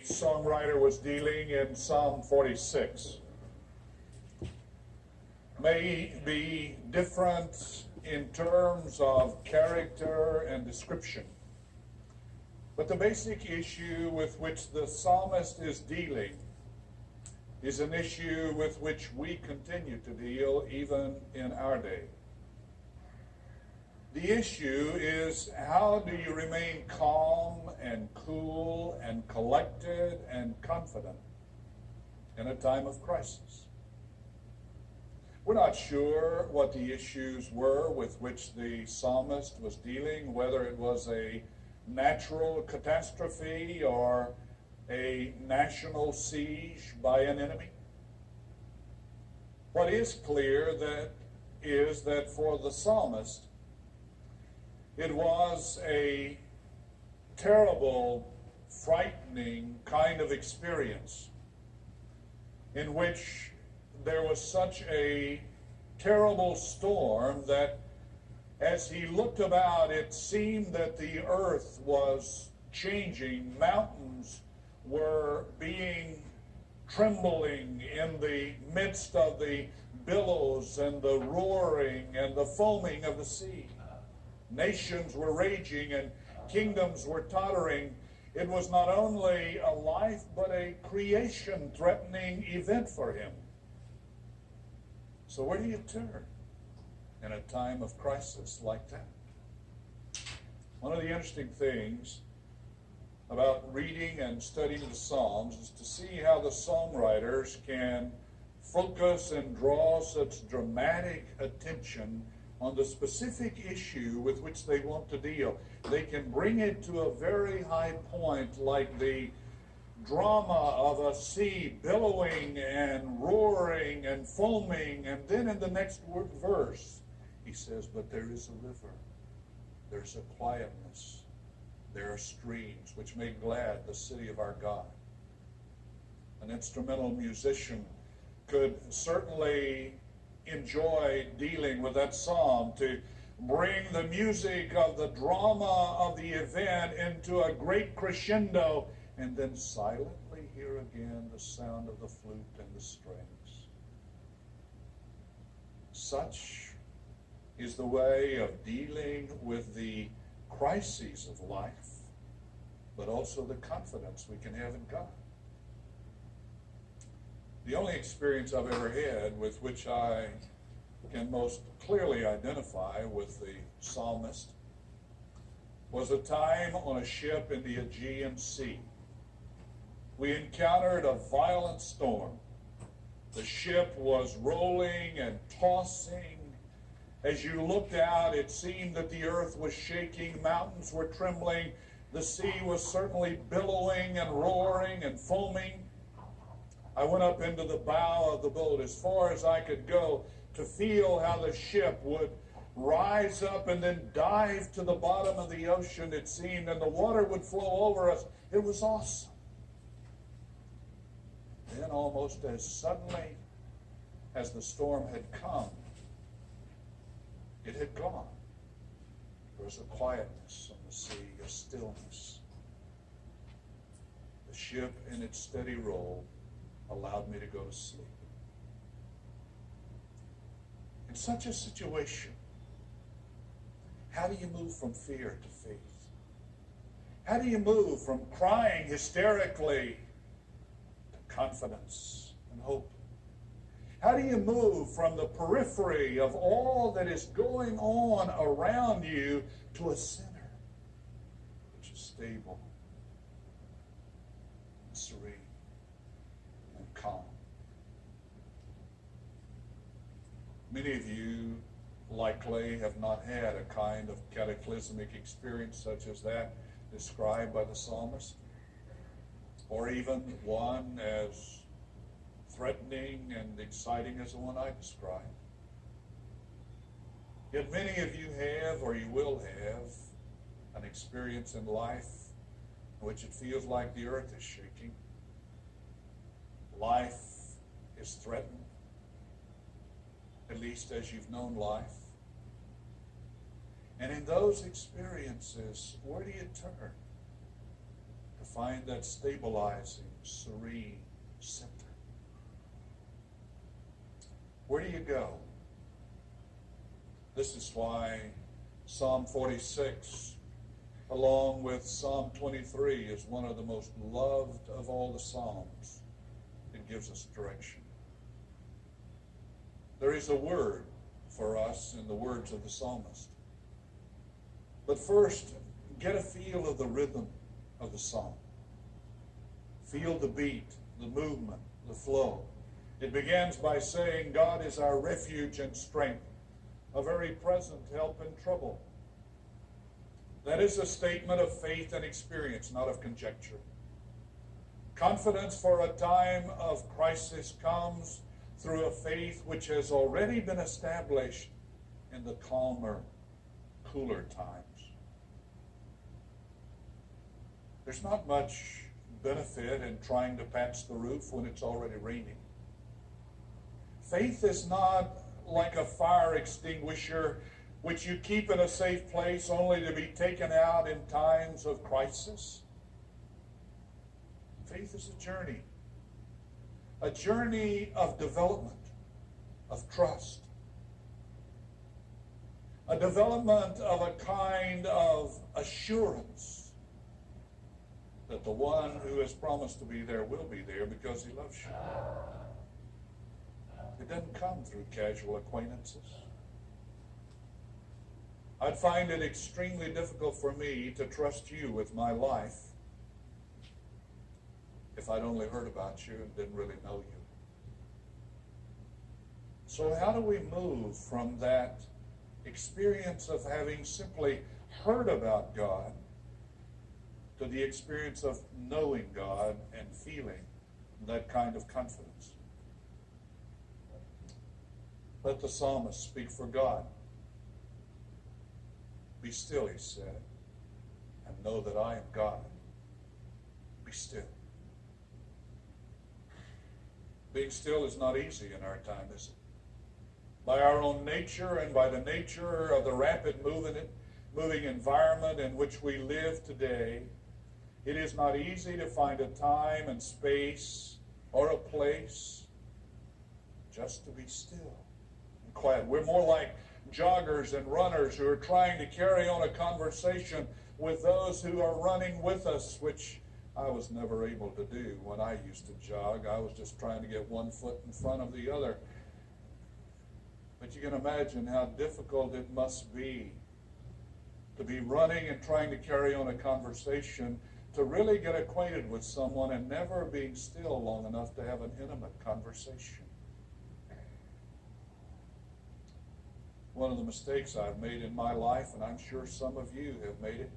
Songwriter was dealing in Psalm 46 may be different in terms of character and description, but the basic issue with which the psalmist is dealing is an issue with which we continue to deal even in our day. The issue is, how do you remain calm and cool and collected and confident in a time of crisis? We're not sure what the issues were with which the psalmist was dealing, whether it was a natural catastrophe or a national siege by an enemy. What is clear is that for the psalmist, it was a terrible, frightening kind of experience in which there was such a terrible storm that as he looked about, it seemed that the earth was changing. Mountains were being trembling in the midst of the billows and the roaring and the foaming of the sea. Nations were raging and kingdoms were tottering. It was not only a life but a creation-threatening event for him. So where do you turn in a time of crisis like that? One of the interesting things about reading and studying the Psalms is to see how the songwriters can focus and draw such dramatic attention on the specific issue with which they want to deal. They can bring it to a very high point, like the drama of a sea billowing and roaring and foaming, and then in the next verse he says, but there is a river, there's a quietness, there are streams which make glad the city of our God. An instrumental musician could certainly enjoy dealing with that psalm, to bring the music of the drama of the event into a great crescendo, and then silently hear again the sound of the flute and the strings. Such is the way of dealing with the crises of life, but also the confidence we can have in God. The only experience I've ever had with which I can most clearly identify with the psalmist was a time on a ship in the Aegean Sea. We encountered a violent storm. The ship was rolling and tossing. As you looked out, it seemed that the earth was shaking, mountains were trembling, the sea was certainly billowing and roaring and foaming. I went up into the bow of the boat as far as I could go to feel how the ship would rise up and then dive to the bottom of the ocean, it seemed, and the water would flow over us. It was awesome. Then almost as suddenly as the storm had come, it had gone. There was a quietness on the sea, a stillness. The ship in its steady roll allowed me to go to sleep. In such a situation, how do you move from fear to faith? How do you move from crying hysterically to confidence and hope? How do you move from the periphery of all that is going on around you to a center which is stable, and serene, and calm? Many of you likely have not had a kind of cataclysmic experience such as that described by the psalmist, or even one as threatening and exciting as the one I described. Yet many of you have, or you will have, an experience in life in which it feels like the earth is shaking. Life is threatened, at least as you've known life. And in those experiences, where do you turn to find that stabilizing, serene center. Where do you go? This is why Psalm 46, along with Psalm 23, is one of the most loved of all the Psalms. It gives us direction. There is a word for us in the words of the psalmist. But first, get a feel of the rhythm of the psalm. Feel the beat, the movement, the flow. It begins by saying, God is our refuge and strength, a very present help in trouble. That is a statement of faith and experience, not of conjecture. Confidence for a time of crisis comes through a faith which has already been established in the calmer, cooler times. There's not much benefit in trying to patch the roof when it's already raining. Faith is not like a fire extinguisher which you keep in a safe place only to be taken out in times of crisis. Faith is a journey of development, of trust, a development of a kind of assurance that the one who has promised to be there will be there because he loves you. It doesn't come through casual acquaintances. I'd find it extremely difficult for me to trust you with my life if I'd only heard about you and didn't really know you. So how do we move from that experience of having simply heard about God to the experience of knowing God and feeling that kind of confidence? Let the psalmist speak for God. Be still, he said, and know that I am God. Be still. Being still is not easy in our time, is it? By our own nature and by the nature of the rapid moving environment in which we live today, it is not easy to find a time and space or a place just to be still and quiet. We're more like joggers and runners who are trying to carry on a conversation with those who are running with us, which I was never able to do when I used to jog. I was just trying to get one foot in front of the other. But you can imagine how difficult it must be to be running and trying to carry on a conversation, to really get acquainted with someone and never being still long enough to have an intimate conversation. One of the mistakes I've made in my life, and I'm sure some of you have made it,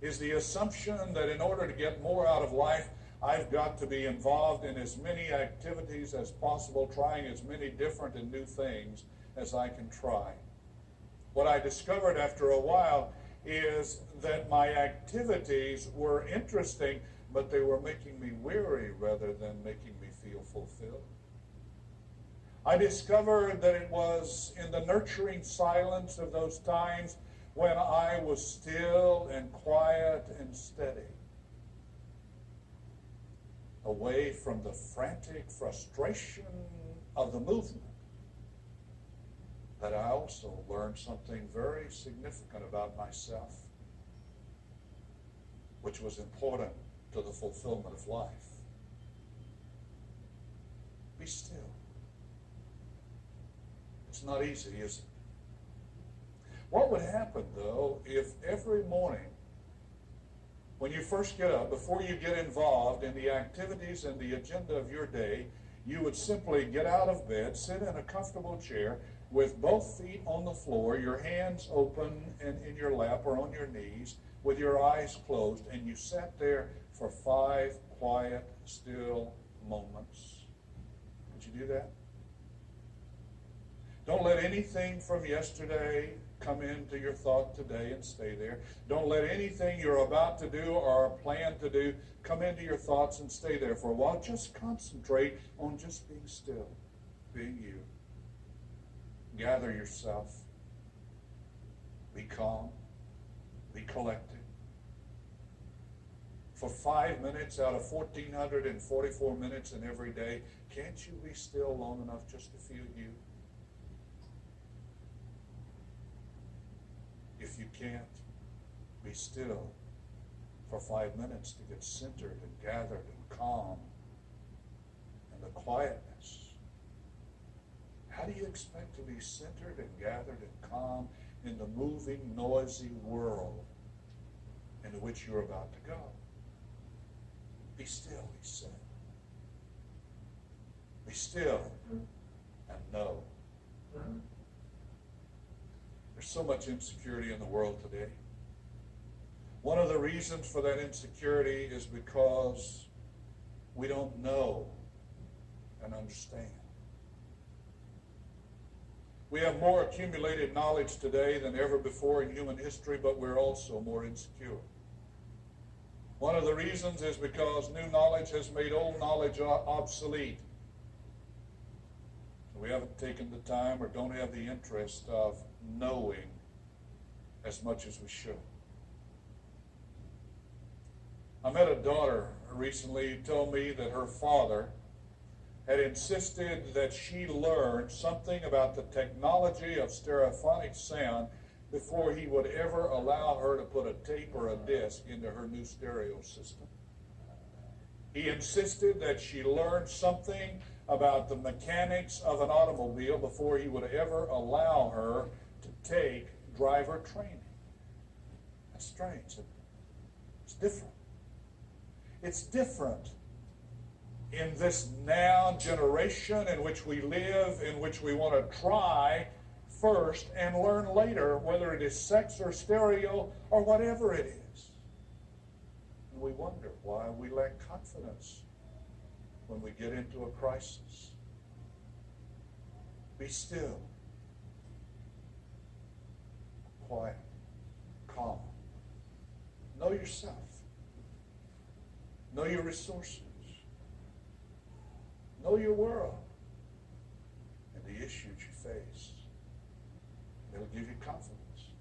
is the assumption that in order to get more out of life, I've got to be involved in as many activities as possible, trying as many different and new things as I can try. What I discovered after a while is that my activities were interesting, but they were making me weary rather than making me feel fulfilled. I discovered that it was in the nurturing silence of those times when I was still and quiet and steady, away from the frantic frustration of the movement, that I also learned something very significant about myself, which was important to the fulfillment of life. Be still. It's not easy, is it? What would happen, though, if every morning, when you first get up, before you get involved in the activities and the agenda of your day, you would simply get out of bed, sit in a comfortable chair with both feet on the floor, your hands open and in your lap or on your knees, with your eyes closed, and you sat there for 5 quiet, still moments? Would you do that? Don't let anything from yesterday come into your thought today and stay there. Don't let anything you're about to do or plan to do come into your thoughts and stay there for a while. Just concentrate on just being still, being you. Gather yourself. Be calm. Be collected. for 5 minutes out of 1,444 minutes in every day, can't you be still long enough just to feel you? If you can't, be still for 5 minutes to get centered and gathered and calm and the quietness. How do you expect to be centered and gathered and calm in the moving, noisy world into which you're about to go? Be still, he said. Be still and know. There's so much insecurity in the world today. One of the reasons for that insecurity is because we don't know and understand. We have more accumulated knowledge today than ever before in human history, but we're also more insecure. One of the reasons is because new knowledge has made old knowledge obsolete. We haven't taken the time or don't have the interest of knowing as much as we should. I met a daughter recently who told me that her father had insisted that she learn something about the technology of stereophonic sound before he would ever allow her to put a tape or a disc into her new stereo system. He insisted that she learn something about the mechanics of an automobile before he would ever allow her to take driver training. That's strange. It's different. It's different in this now generation in which we live, in which we want to try first and learn later, whether it is sex or stereo or whatever it is. And we wonder why we lack confidence when we get into a crisis. Be still, quiet, calm. Know yourself. Know your resources. Know your world and the issues you face. It'll give you confidence.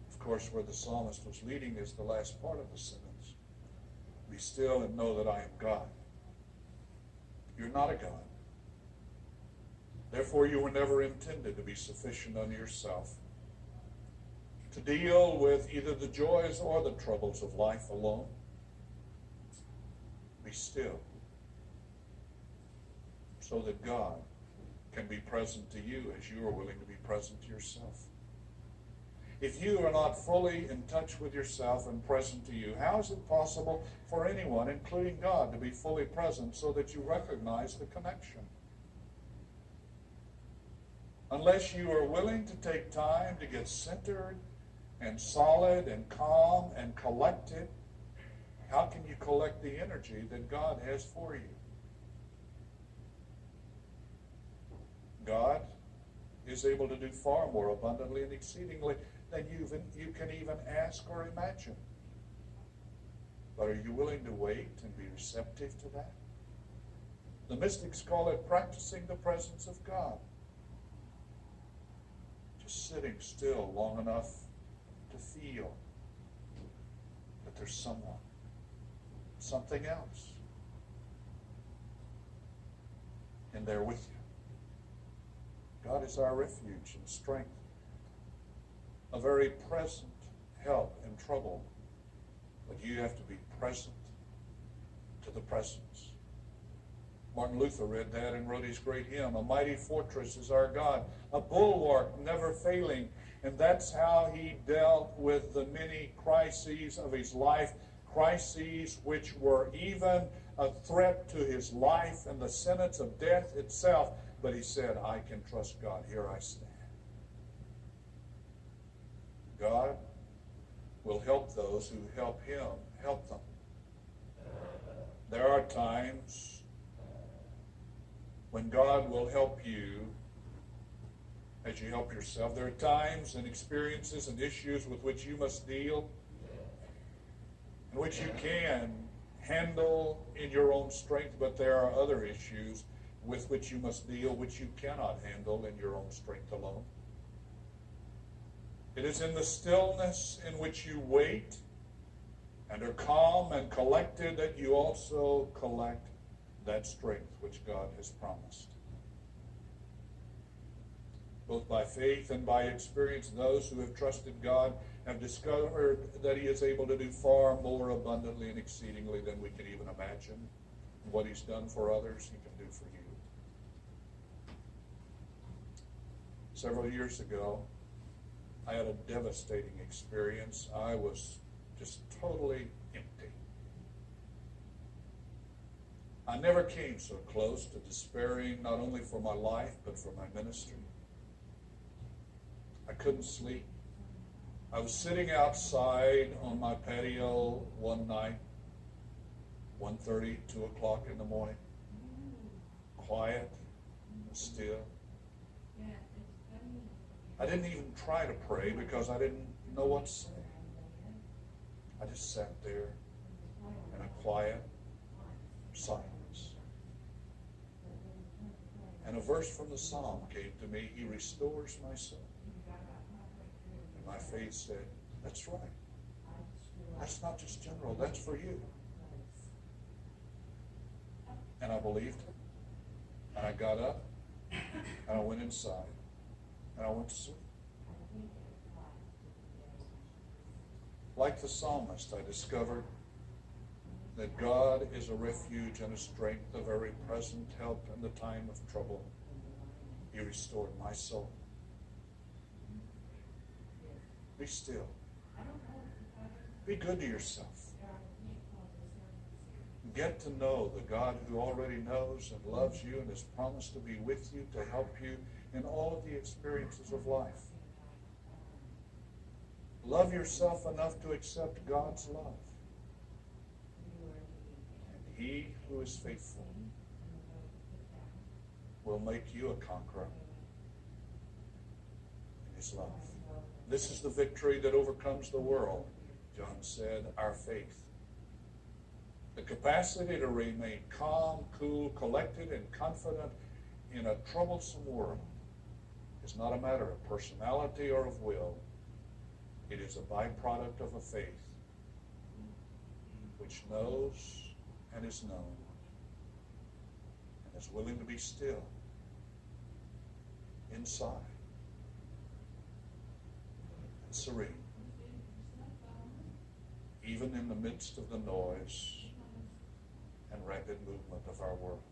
Of course, where the psalmist was leading is the last part of the sentence. Be still and know that I am God. You're not a God. Therefore, you were never intended to be sufficient unto yourself, to deal with either the joys or the troubles of life alone. Be still, so that God can be present to you as you are willing to be present to yourself. If you are not fully in touch with yourself and present to you, how is it possible for anyone, including God, to be fully present so that you recognize the connection? Unless you are willing to take time to get centered and solid and calm and collected, how can you collect the energy that God has for you? God is able to do far more abundantly and exceedingly than you can even ask or imagine. But are you willing to wait and be receptive to that? The mystics call it practicing the presence of God. Just sitting still long enough to feel that there's someone, something else in there with you. God is our refuge and strength, a very present help in trouble. But you have to be present to the presence. Martin Luther read that and wrote his great hymn, "A mighty fortress is our God, a bulwark never failing." And that's how he dealt with the many crises of his life, crises which were even a threat to his life and the sentence of death itself. But he said, I can trust God. Here I stand. God will help those who help him help them. There are times when God will help you as you help yourself. There are times and experiences and issues with which you must deal, in which you can handle in your own strength, but there are other issues with which you must deal, which you cannot handle in your own strength alone. It is in the stillness in which you wait and are calm and collected, that you also collect that strength which God has promised. Both by faith and by experience, those who have trusted God have discovered that He is able to do far more abundantly and exceedingly than we can even imagine. What He's done for others, He can do for you. Several years ago, I had a devastating experience. I was just totally empty. I never came so close to despairing, not only for my life, but for my ministry. I couldn't sleep. I was sitting outside on my patio one night, 1:30, 2 o'clock in the morning, quiet, still. I didn't even try to pray because I didn't know what to say. I just sat there in a quiet silence. And a verse from the Psalm came to me, He restores my soul. And my faith said, that's right. That's not just general, that's for you. And I believed it. And I got up, and I went inside, and I went to sleep. Like the psalmist, I discovered that God is a refuge and a strength, a very present help in the time of trouble. He restored my soul. Be still. Be good to yourself. Get to know the God who already knows and loves you and has promised to be with you to help you in all of the experiences of life. Love yourself enough to accept God's love. And He who is faithful will make you a conqueror in His love. This is the victory that overcomes the world, John said, our faith. The capacity to remain calm, cool, collected, and confident in a troublesome world is not a matter of personality or of will. It is a byproduct of a faith which knows and is known and is willing to be still inside and serene, even in the midst of the noise and rapid movement of our world.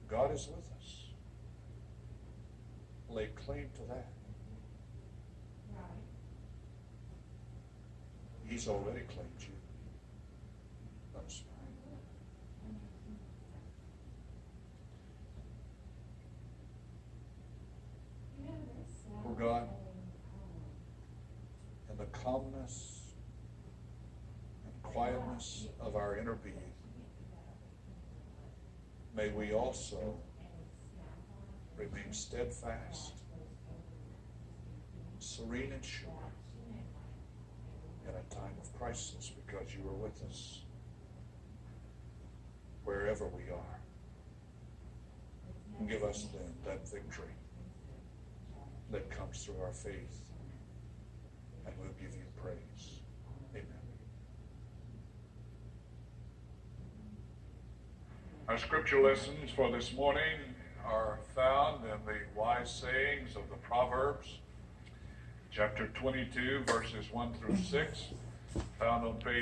God is with us. Lay claim to that. He's already claimed you. Let us pray. Oh God, in the calmness and quietness of our inner being, may we also remain steadfast, serene and sure in a time of crisis, because you are with us wherever we are. And give us then that victory that comes through our faith, and we'll give you praise. Amen. Our scripture lessons for this morning are found in the wise sayings of the Proverbs, chapter 22, verses 1 through 6, found on page